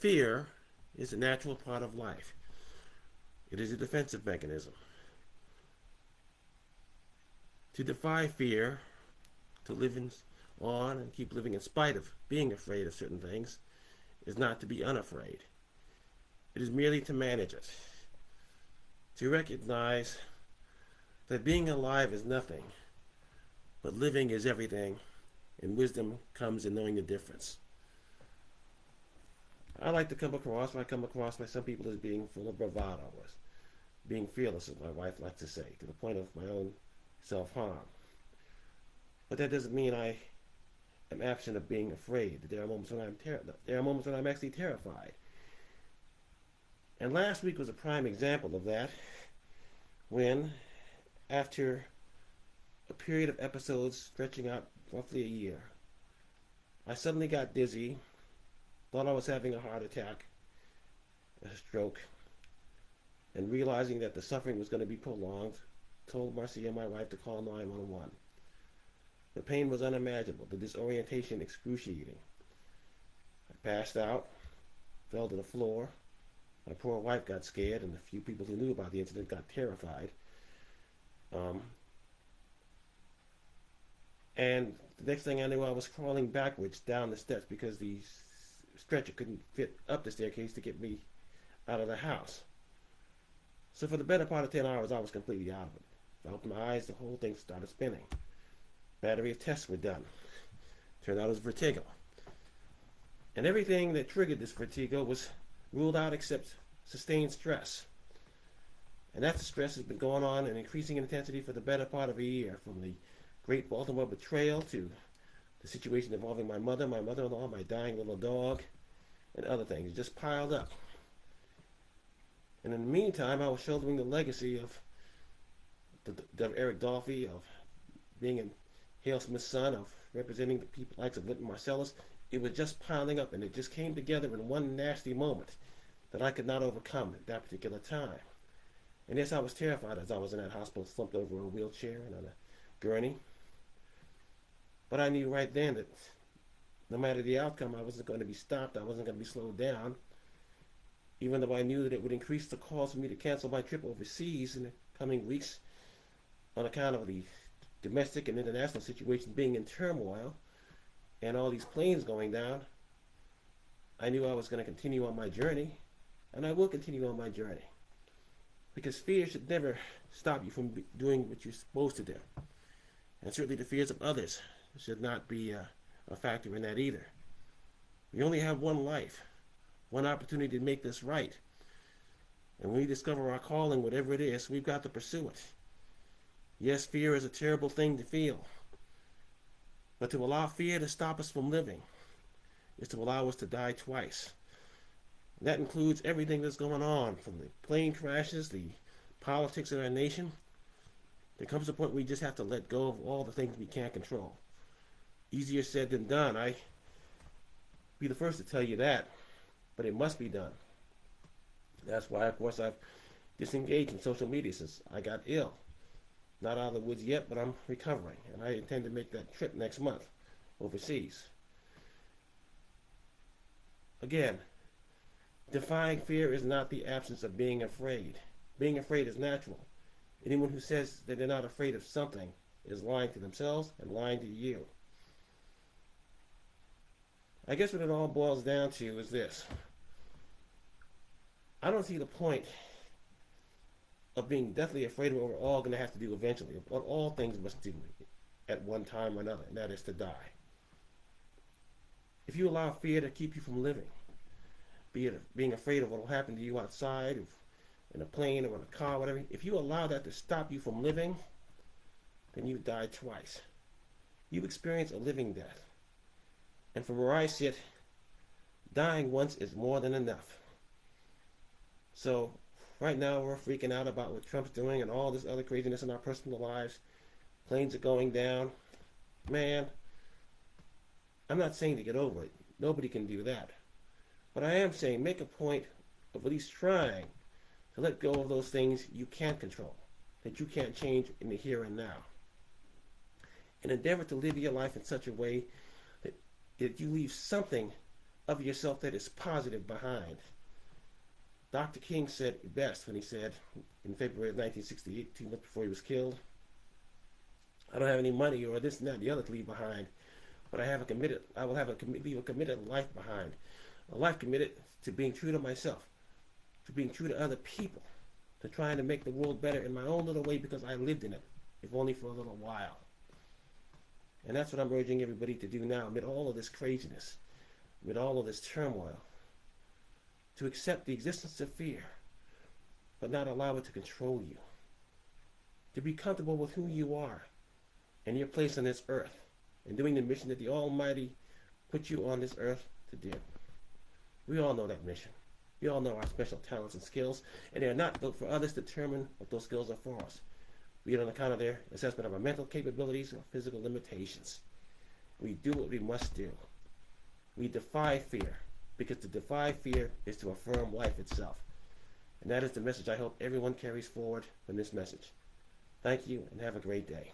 Fear is a natural part of life. It is a defensive mechanism. To defy fear, to live on and keep living in spite of being afraid of certain things, is not to be unafraid. It is merely to manage it. To recognize that being alive is nothing, but living is everything, and wisdom comes in knowing the difference. I like to come across by some people as being full of bravado, as being fearless, as my wife likes to say, to the point of my own self-harm. But that doesn't mean I am absent of being afraid. There are moments when I'm actually terrified. And last week was a prime example of that, when, after a period of episodes stretching out roughly a year, I suddenly got dizzy, thought I was having a heart attack, a stroke, and realizing that the suffering was going to be prolonged, told Marcia, my wife, to call 911. The pain was unimaginable, the disorientation excruciating. I passed out, fell to the floor. My poor wife got scared, and a few people who knew about the incident got terrified. And the next thing I knew, I was crawling backwards down the steps because the stretcher couldn't fit up the staircase to get me out of the house. So for the better part of 10 hours, I was completely out of it. I opened my eyes, the whole thing started spinning. Battery of tests were done. Turned out it was vertigo. And everything that triggered this vertigo was ruled out except sustained stress. And that stress has been going on in increasing intensity for the better part of a year, from the great Baltimore betrayal to the situation involving my mother, my mother-in-law, my dying little dog, and other things. It just piled up. And in the meantime, I was shouldering the legacy of Eric Dolphy, of being a Hale Smith's son, of representing the people likes of Linton Marcellus. It was just piling up, and it just came together in one nasty moment that I could not overcome at that particular time. And yes, I was terrified as I was in that hospital, slumped over in a wheelchair and on a gurney. But I knew right then that no matter the outcome, I wasn't going to be stopped. I wasn't going to be slowed down, even though I knew that it would increase the cost for me to cancel my trip overseas in the coming weeks on account of the domestic and international situation being in turmoil and all these planes going down. I knew I was going to continue on my journey, and I will continue on my journey. Because fear should never stop you from doing what you're supposed to do. And certainly the fears of others should not be a factor in that either. We only have one life, one opportunity to make this right. And when we discover our calling, whatever it is, we've got to pursue it. Yes, fear is a terrible thing to feel. But to allow fear to stop us from living is to allow us to die twice. And that includes everything that's going on, from the plane crashes, the politics of our nation. There comes a point where we just have to let go of all the things we can't control. Easier said than done. I be the first to tell you that, but it must be done. That's why, of course, I've disengaged in social media since I got ill. Not out of the woods yet, but I'm recovering, and I intend to make that trip next month overseas. Again, defying fear is not the absence of being afraid. Being afraid is natural. Anyone who says that they're not afraid of something is lying to themselves and lying to you. I guess what it all boils down to is this. I don't see the point of being deathly afraid of what we're all going to have to do eventually, of what all things must do at one time or another, and that is to die. If you allow fear to keep you from living, be it being afraid of what will happen to you outside, in a plane or in a car, whatever, if you allow that to stop you from living, then you die twice. You experience a living death. And from where I sit, dying once is more than enough. So right now we're freaking out about what Trump's doing and all this other craziness in our personal lives. Planes are going down. Man, I'm not saying to get over it. Nobody can do that. But I am saying make a point of at least trying to let go of those things you can't control, that you can't change in the here and now. And endeavor to live your life in such a way that you leave something of yourself that is positive behind. Dr. King said it best when he said in February of 1968, 2 months before he was killed, I don't have any money or this and that and the other to leave behind, but I will leave a committed life behind. A life committed to being true to myself, to being true to other people, to trying to make the world better in my own little way because I lived in it, if only for a little while. And that's what I'm urging everybody to do now, amid all of this craziness, amid all of this turmoil, to accept the existence of fear, but not allow it to control you. To be comfortable with who you are and your place on this earth, and doing the mission that the Almighty put you on this earth to do. We all know that mission. We all know our special talents and skills, and they are not built for others to determine what those skills are for us, be it on account of their assessment of our mental capabilities or physical limitations. We do what we must do. We defy fear, because to defy fear is to affirm life itself. And that is the message I hope everyone carries forward from this message. Thank you, and have a great day.